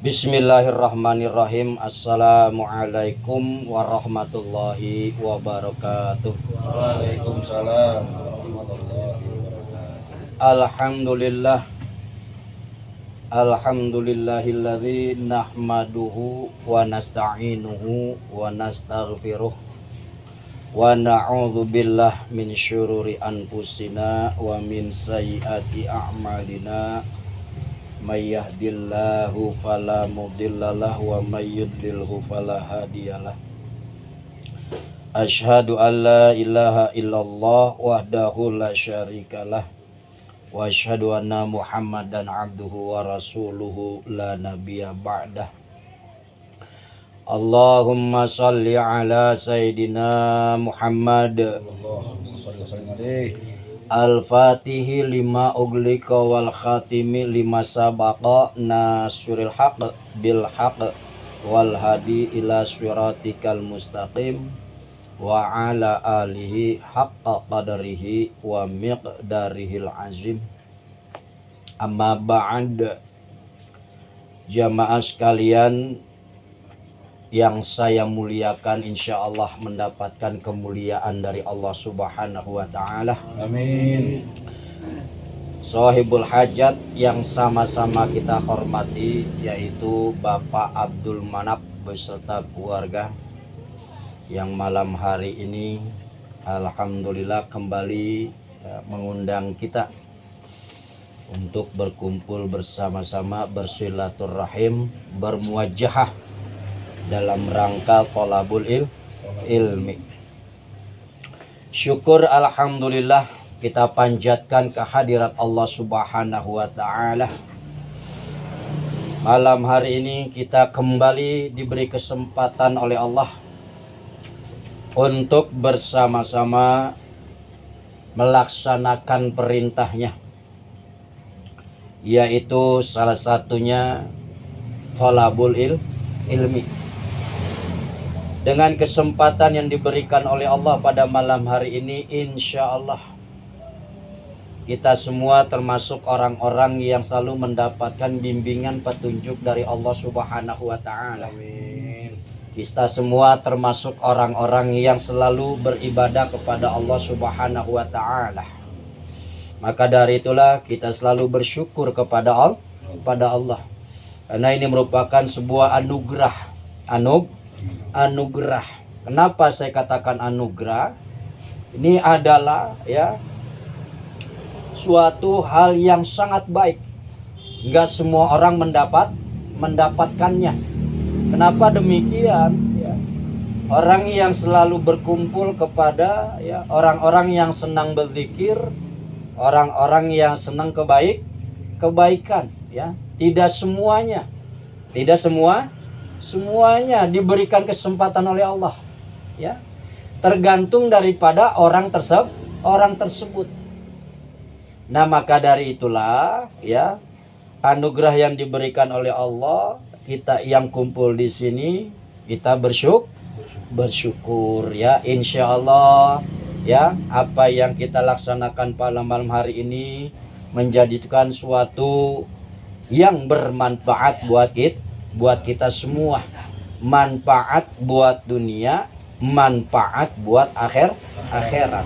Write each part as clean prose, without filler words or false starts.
Bismillahirrahmanirrahim. Assalamualaikum warahmatullahi wabarakatuh. Waalaikumsalam warahmatullahi wabarakatuh. Alhamdulillahilladzi nahmaduhu wa nasta'inuhu wa nastaghfiruh wa na'udzu billah min syururi anfusina wa min sayyiati a'malina. May yahdillahu fala mudhillalah wa may yudlilhu fala hadiyalah. Asyhadu an la ilaha illallah wahdahu la syarikalah wa asyhadu anna Muhammadan abduhu wa rasuluhu la nabiyya ba'dah. Allahumma shalli ala sayyidina Muhammad Allahumma shalli wa sallim alaihi. Al-Fatihi lima uglika wal khatimi lima sabaqa nasril haq bil haq wal hadi ila siratikal mustaqim wa ala alihi haqqa qadarihi wa miqdarihil azim. Amma ba'd, jamaah sekalian yang saya muliakan, insya Allah mendapatkan kemuliaan dari Allah Subhanahu wa Ta'ala. Amin. Sohibul hajat yang sama-sama kita hormati, yaitu Bapak Abdul Manap beserta keluarga, yang malam hari ini alhamdulillah kembali mengundang kita untuk berkumpul bersama-sama, bersilaturahim, bermuajahah dalam rangka thalabul ilmi. Syukur alhamdulillah kita panjatkan kehadirat Allah Subhanahu wa Ta'ala. Malam hari ini kita kembali diberi kesempatan oleh Allah untuk bersama-sama melaksanakan perintahnya, yaitu salah satunya thalabul ilmi. Dengan kesempatan yang diberikan oleh Allah pada malam hari ini, insya Allah kita semua termasuk orang-orang yang selalu mendapatkan bimbingan petunjuk dari Allah Subhanahu wa Ta'ala. Amin. Kita semua termasuk orang-orang yang selalu beribadah kepada Allah Subhanahu wa Ta'ala. Maka dari itulah kita selalu bersyukur kepada Allah. Karena ini merupakan sebuah anugerah. Anugerah. Kenapa saya katakan anugerah? Ini adalah suatu hal yang sangat baik. Enggak semua orang mendapatkannya. Kenapa demikian? Orang yang selalu berkumpul kepada orang-orang yang senang berzikir, orang-orang yang senang kebaikan, Tidak semuanya diberikan kesempatan oleh Allah, tergantung daripada orang tersebut. Nah, maka dari itulah anugerah yang diberikan oleh Allah, kita yang kumpul di sini kita bersyukur insya Allah apa yang kita laksanakan pada malam hari ini menjadikan suatu yang bermanfaat buat kita semua, manfaat buat dunia, manfaat buat akhirat.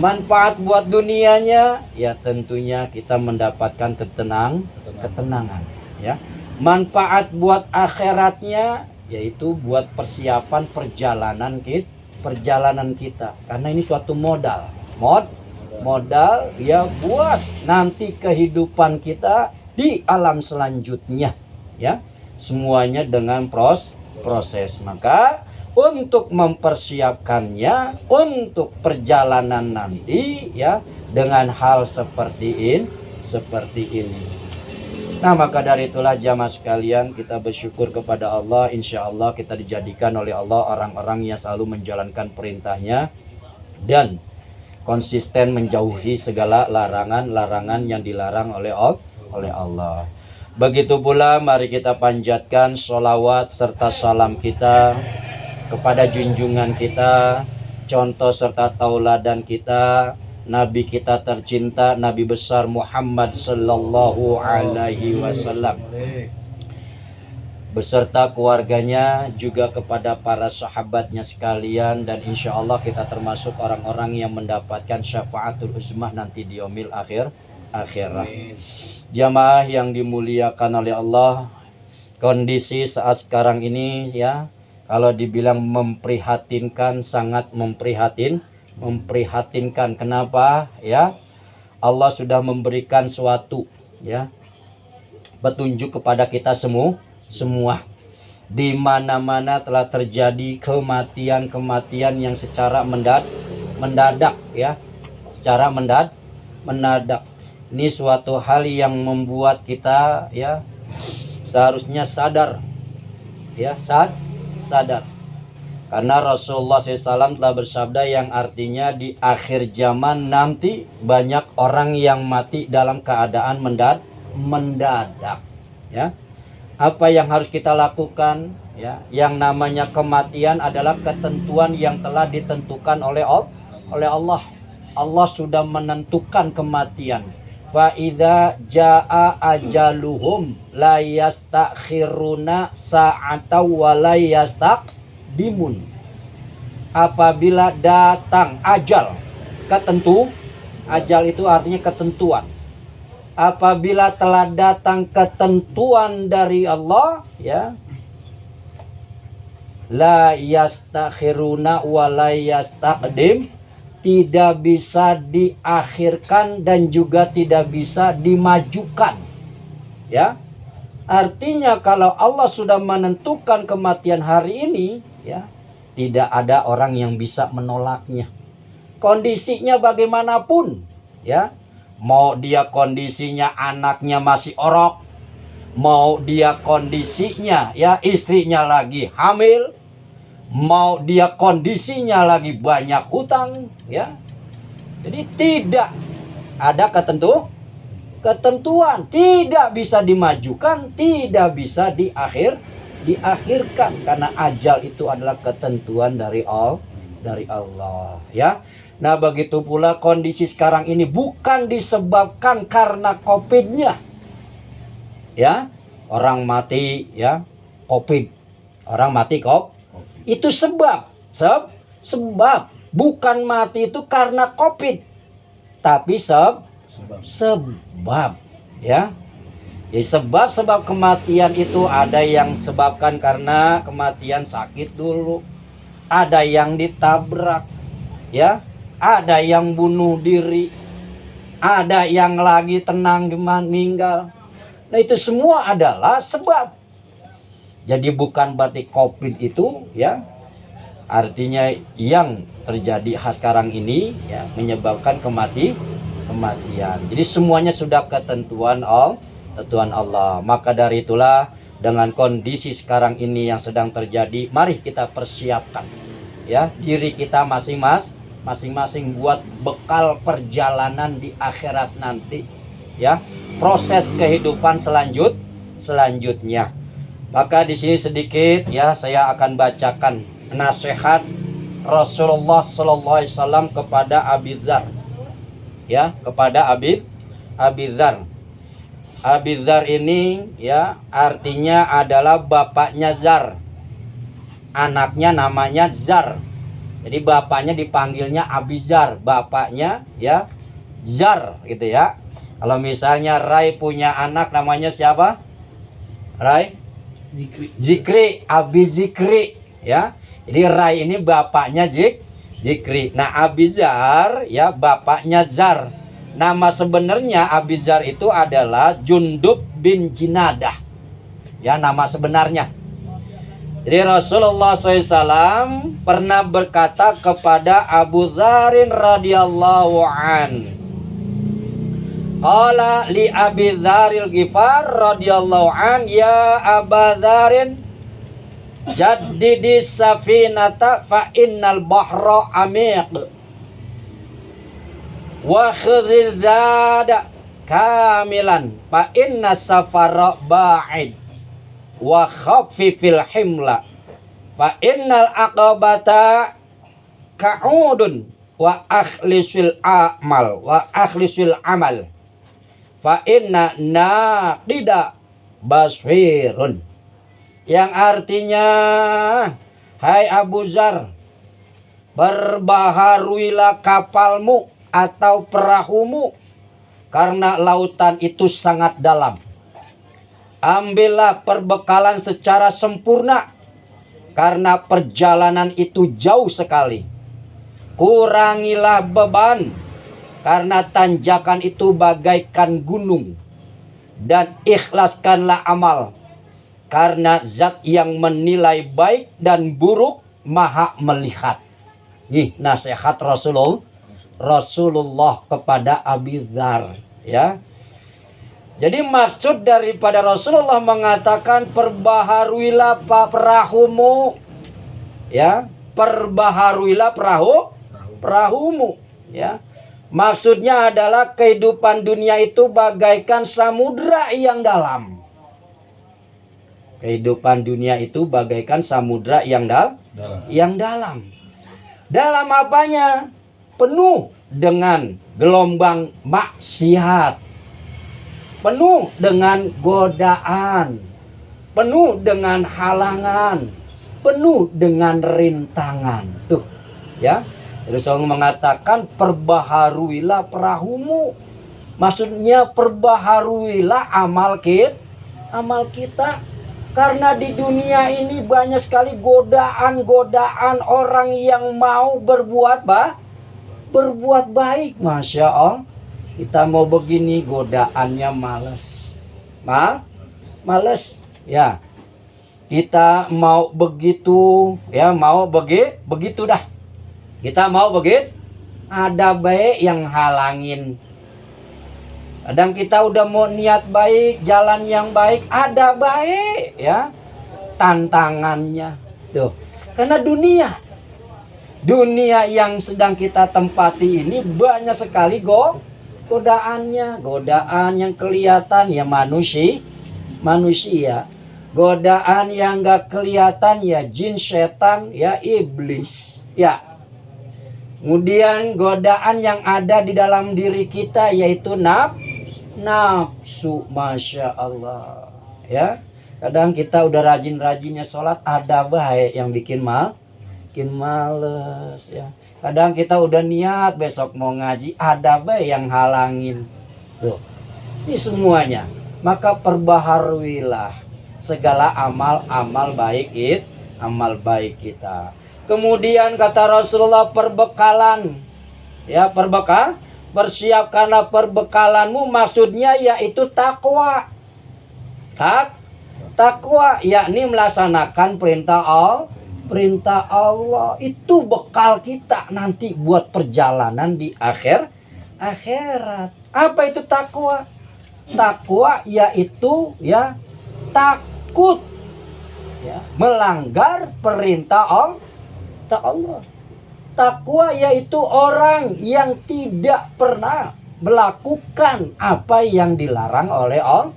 Manfaat buat dunianya tentunya kita mendapatkan ketenangan, Manfaat buat akhiratnya yaitu buat persiapan perjalanan kita. Karena ini suatu modal buat nanti kehidupan kita di alam selanjutnya, Semuanya dengan proses. Maka untuk mempersiapkannya untuk perjalanan nanti dengan hal seperti ini. Nah, maka dari itulah jamaah sekalian, kita bersyukur kepada Allah. Insya Allah kita dijadikan oleh Allah orang-orang yang selalu menjalankan perintahnya dan konsisten menjauhi segala larangan-larangan yang dilarang oleh Allah. Begitu pula mari kita panjatkan sholawat serta salam kita kepada junjungan kita, contoh serta tauladan kita, Nabi kita tercinta, Nabi besar Muhammad sallallahu alaihi wasallam. beserta keluarganya, juga kepada para sahabatnya sekalian, dan insya Allah kita termasuk orang-orang yang mendapatkan syafaatul uzmah nanti di yaumil akhirat. Jamaah yang dimuliakan oleh Allah, kondisi saat sekarang ini ya, kalau dibilang memprihatinkan, sangat memprihatinkan. Kenapa ya? Allah sudah memberikan suatu ya petunjuk kepada kita semua. Di mana-mana telah terjadi kematian yang secara mendadak ya, secara mendadak. Ini suatu hal yang membuat kita ya seharusnya sadar ya, sadar. Karena Rasulullah SAW telah bersabda yang artinya di akhir zaman nanti banyak orang yang mati dalam keadaan mendadak ya. Apa yang harus kita lakukan ya? Yang namanya kematian adalah ketentuan yang telah ditentukan oleh Allah. Allah sudah menentukan kematian. Fa idza jaa ajaluhum la yastakhiruna sa'ata wa la yastaqdimun. Apabila datang ajal, ajal itu artinya ketentuan. Apabila telah datang ketentuan dari Allah ya, la yastakhiruna wa la yastaqdim, tidak bisa diakhirkan dan juga tidak bisa dimajukan ya. Artinya kalau Allah sudah menentukan kematian hari ini ya, tidak ada orang yang bisa menolaknya. Kondisinya bagaimanapun ya, mau dia kondisinya anaknya masih orok, mau dia kondisinya ya istrinya lagi hamil, mau dia kondisinya lagi banyak hutang ya. Jadi tidak ada ketentuan, tidak bisa dimajukan, tidak bisa diakhirkan, karena ajal itu adalah ketentuan dari Allah ya. Nah begitu pula kondisi sekarang ini bukan disebabkan karena COVID-nya ya, orang mati ya COVID, orang mati itu sebab bukan mati itu karena COVID, tapi sebab ya. Jadi sebab kematian itu ada yang sebabkan karena kematian sakit dulu, ada yang ditabrak ya, ada yang bunuh diri, ada yang lagi tenang meninggal. Nah itu semua adalah sebab. Jadi bukan berarti COVID itu ya artinya yang terjadi sekarang ini ya menyebabkan kematian. Jadi semuanya sudah ketentuan Allah. Maka dari itulah dengan kondisi sekarang ini yang sedang terjadi, mari kita persiapkan ya diri kita masing-masing buat bekal perjalanan di akhirat nanti ya, proses kehidupan selanjutnya. Maka di sini sedikit ya saya akan bacakan nasihat Rasulullah SAW kepada Abi Dzar ya, kepada Abi Dzar. Abi Dzar ini ya artinya adalah bapaknya Zar, anaknya namanya Zar. Jadi bapaknya dipanggilnya Abi Dzar, bapaknya ya Zar gitu ya. Kalau misalnya Rai punya anak namanya siapa? Rai? Zikri, Abi Zikri ya. Jadi Rai ini bapaknya Zikri. Nah Abi Dzar ya bapaknya Zar. Nama sebenarnya Abi Dzar itu adalah Jundub bin Jinadah ya, nama sebenarnya. Jadi Rasulullah SAW pernah berkata kepada Abu Dzarin radhiyallahu an, qala li Abi Dzaril Ghifar radhiyallahu an, ya Aba Dzarin jaddidi safinata fa innal bahra amiq wa khudhil zada kamilan fa inna safara ba'id wa khaffifil himla fa innal aqabata ka'udun wa akhlisul amal fa inna naqida basfirun. yang artinya, hai Abu Dzar, perbaharuilah kapalmu atau perahumu karena lautan itu sangat dalam. Ambillah perbekalan secara sempurna karena perjalanan itu jauh sekali. Kurangilah beban karena tanjakan itu bagaikan gunung. Dan ikhlaskanlah amal karena zat yang menilai baik dan buruk maha melihat. Nih nasihat Rasulullah kepada Abi Dzar, ya. Jadi maksud daripada Rasulullah mengatakan perbaharuilah perahumu, ya, perbaharuilah perahumu, ya. Maksudnya adalah kehidupan dunia itu bagaikan samudra yang dalam. Kehidupan dunia itu bagaikan samudra yang dalam. Dalam apanya? Penuh dengan gelombang maksiat. Penuh dengan godaan. Penuh dengan halangan. Penuh dengan rintangan. Tuh, ya. Rasul mengatakan perbaharuilah perahumu. Maksudnya perbaharuilah amal kita. Karena di dunia ini banyak sekali godaan-godaan orang yang mau berbuat baik. Masya Allah. Kita mau begini, godaannya males. Males. Ya. Kita mau begitu, ya, mau begitu dah. Kita mau begitu, ada baik yang halangin. Kadang kita udah mau niat baik, jalan yang baik, ada baik, ya, tantangannya. Tuh, karena dunia yang sedang kita tempati ini banyak sekali godaannya, godaan yang kelihatan ya manusia, godaan yang gak kelihatan ya jin, setan, ya iblis, ya. Kemudian godaan yang ada di dalam diri kita yaitu nafsu, masya Allah, ya. Kadang kita udah rajin-rajinnya sholat, ada baik yang bikin males, ya. Kadang kita udah niat besok mau ngaji, ada baik yang halangin. Tuh, ini semuanya. Maka perbaharuilah segala amal baik kita. Kemudian kata Rasulullah perbekalan, ya, persiapkanlah perbekalanmu, maksudnya yaitu takwa. Takwa yakni melaksanakan perintah Allah. Itu bekal kita nanti buat perjalanan di akhirat. Apa itu takwa? Takwa yaitu, ya, takut, ya, melanggar perintah Allah. Takwa yaitu orang yang tidak pernah melakukan apa yang dilarang oleh Allah.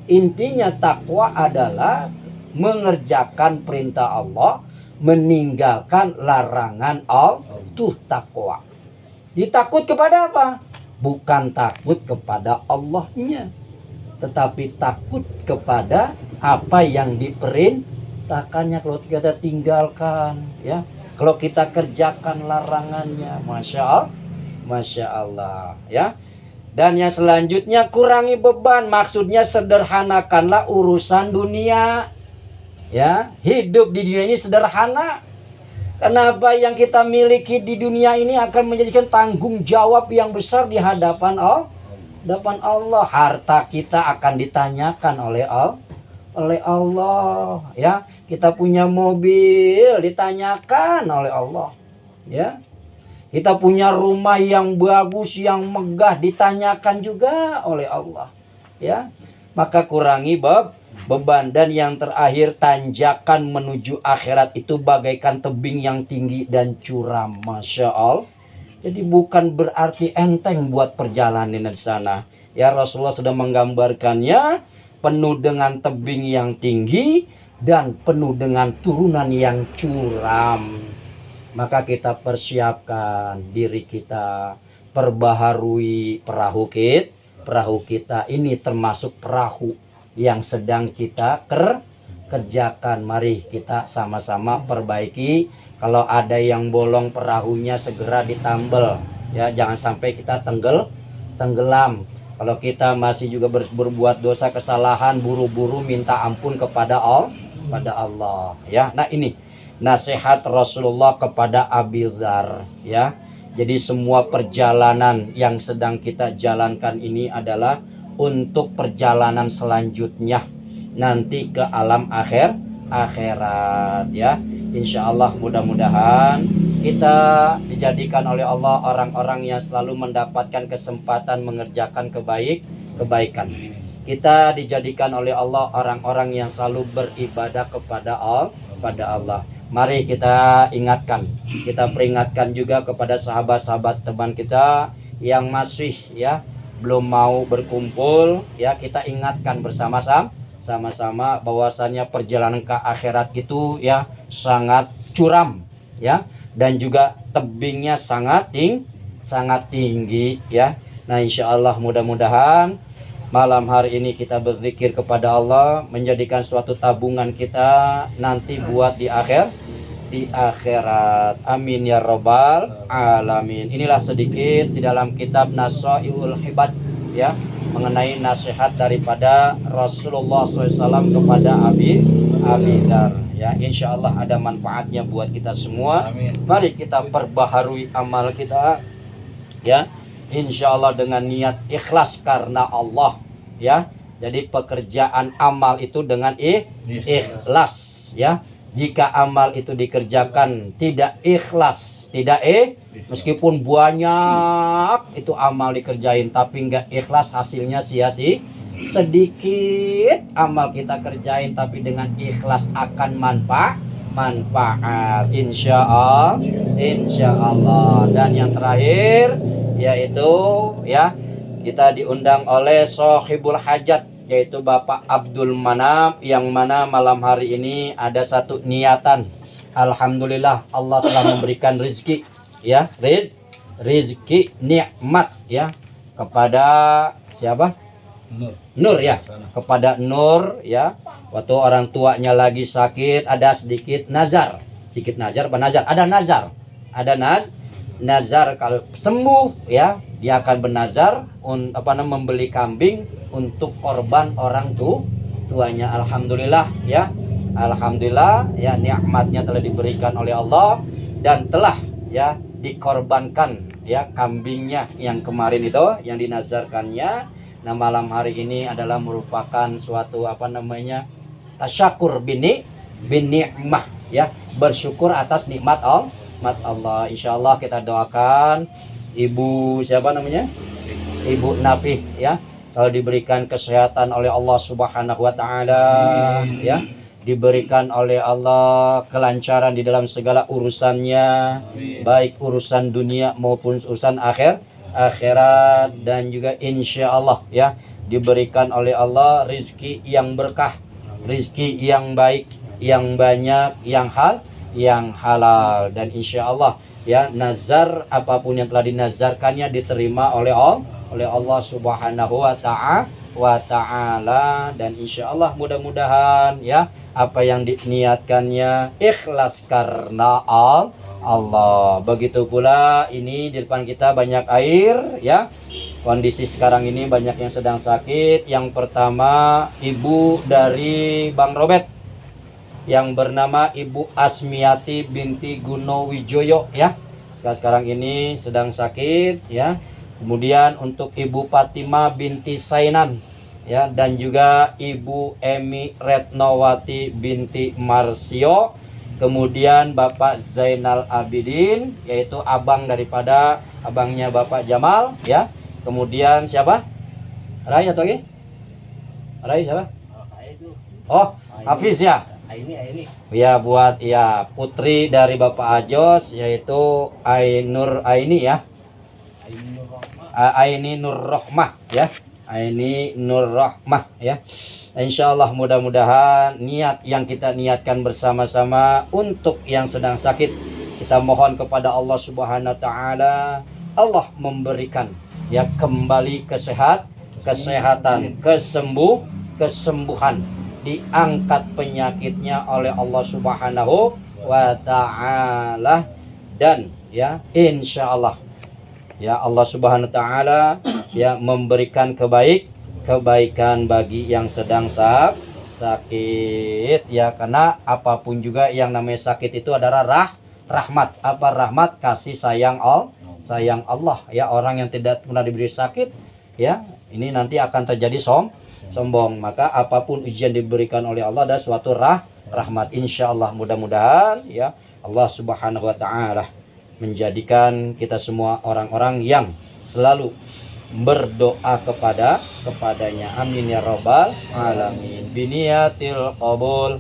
Intinya takwa adalah mengerjakan perintah Allah, meninggalkan larangan Allah. Tuh takwa. Ditakut kepada apa? Bukan takut kepada Allahnya, tetapi takut kepada apa yang diperintahkannya. Kalau kita tinggalkan, ya, kalau kita kerjakan larangannya, masya Allah, ya. Dan yang selanjutnya kurangi beban, maksudnya sederhanakanlah urusan dunia, ya. Hidup di dunia ini sederhana, karena apa yang kita miliki di dunia ini akan menjadikan tanggung jawab yang besar di hadapan Allah. Harta kita akan ditanyakan oleh Allah, ya. Kita punya mobil ditanyakan oleh Allah, ya. Kita punya rumah yang bagus, yang megah ditanyakan juga oleh Allah, ya. Maka kurangi beban. Dan yang terakhir, tanjakan menuju akhirat itu bagaikan tebing yang tinggi dan curam, masya Allah. Jadi bukan berarti enteng buat perjalanan di sana, ya. Rasulullah sudah menggambarkannya penuh dengan tebing yang tinggi dan penuh dengan turunan yang curam. Maka kita persiapkan diri kita, perbaharui perahu kita ini termasuk perahu yang sedang kita kerjakan. Mari kita sama-sama perbaiki. Kalau ada yang bolong perahunya segera ditambal, ya, jangan sampai kita tenggelam. Kalau kita masih juga berbuat dosa kesalahan, buru-buru minta ampun kepada Allah, ya. Nah, ini nasihat Rasulullah kepada Abi Dzar, ya. Jadi semua perjalanan yang sedang kita jalankan ini adalah untuk perjalanan selanjutnya nanti ke alam akhirat, ya. Insya Allah mudah-mudahan kita dijadikan oleh Allah orang-orang yang selalu mendapatkan kesempatan mengerjakan kebaikan. Kita dijadikan oleh Allah orang-orang yang selalu beribadah kepada Allah. Mari kita ingatkan, kita peringatkan juga kepada sahabat-sahabat teman kita yang masih, ya, belum mau berkumpul, ya, kita ingatkan bersama-sama bahwasannya perjalanan ke akhirat itu, ya, sangat curam, ya, dan juga tebingnya sangat tinggi, ya. Nah, insya Allah mudah-mudahan malam hari ini kita berzikir kepada Allah, menjadikan suatu tabungan kita nanti buat di akhirat. Amin ya rabbal alamin. Inilah sedikit di dalam kitab Nasaihul Hibad, ya, mengenai nasihat daripada Rasulullah SAW kepada Abi Dzar, ya. Insya Allah ada manfaatnya buat kita semua. Amin. Mari kita perbaharui amal kita, ya, insya Allah dengan niat ikhlas karena Allah, ya. Jadi pekerjaan amal itu dengan ikhlas, ya. Jika amal itu dikerjakan tidak ikhlas, meskipun banyak itu amal dikerjain tapi nggak ikhlas, hasilnya sia-sia. Sedikit amal kita kerjain tapi dengan ikhlas akan manfaat insya Allah. Dan yang terakhir yaitu, ya, kita diundang oleh Sohibul Hajat, yaitu Bapak Abdul Manap, yang mana malam hari ini ada satu niatan. Alhamdulillah Allah telah memberikan rezeki, ya, rezeki nikmat, ya, kepada siapa? Nur, ya, kepada Nur, ya. Waktu orang tuanya lagi sakit ada sedikit nazar, nazar kalau sembuh, ya, dia akan bernazar membeli kambing untuk korban orang tuanya. Alhamdulillah, ya, alhamdulillah, ya, nikmatnya telah diberikan oleh Allah dan telah, ya, dikorbankan, ya, kambingnya yang kemarin itu yang dinazarkannya. Nah, malam hari ini adalah merupakan suatu tasyakur binikmah, ya, bersyukur atas nikmat Allah. Insya Allah kita doakan Ibu siapa namanya? Ibu Nafi, ya, selalu diberikan kesehatan oleh Allah Subhanahu wa taala, ya, diberikan oleh Allah kelancaran di dalam segala urusannya, baik urusan dunia maupun urusan akhirat, dan juga insya Allah, ya, diberikan oleh Allah rizki yang berkah, rizki yang baik, yang banyak, yang halal, dan insya Allah, ya, nazar apapun yang telah dinazarkannya diterima oleh Allah Subhanahu wa ta'ala, dan insya Allah mudah-mudahan, ya, apa yang diniatkannya ikhlas karena Allah. Begitu pula ini di depan kita banyak air, ya. Kondisi sekarang ini banyak yang sedang sakit. Yang pertama ibu dari Bang Robert yang bernama Ibu Asmiati binti Gunowijoyo, ya. Sekarang ini sedang sakit, ya. Kemudian untuk Ibu Fatima binti Sainan, ya, dan juga Ibu Emi Retnowati binti Marsio. Kemudian Bapak Zainal Abidin, yaitu abang daripada abangnya Bapak Jamal, ya. Kemudian siapa? Rai atau lagi? Rai siapa? Oh, Hafiz, ya. Ya, buat, ya, putri dari Bapak Ajos, yaitu Aini, ya. Aini Nur Rohmah, ya. Aini Nur Rohmah, ya. Insya Allah mudah-mudahan niat yang kita niatkan bersama-sama untuk yang sedang sakit, kita mohon kepada Allah Subhanahu wa taala, Allah memberikan, ya, kembali kesehatan, kesembuhan, diangkat penyakitnya oleh Allah Subhanahu wa taala, dan ya insya Allah ya Allah Subhanahu wa taala ya memberikan kebaikan bagi yang sedang sakit ya, karena apapun juga yang namanya sakit itu adalah rahmat. Apa rahmat? Kasih sayang Allah ya. Orang yang tidak pernah diberi sakit ya, ini nanti akan terjadi sombong. Maka apapun ujian diberikan oleh Allah ada suatu rahmat. Insya Allah, mudah-mudahan ya Allah Subhanahu wa taala menjadikan kita semua orang-orang yang selalu berdoa kepadanya. Amin ya rabbal alamin. Biniyatil qabul.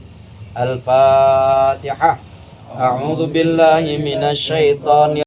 Al-Fatihah. A'udzu billahi minasyaitonir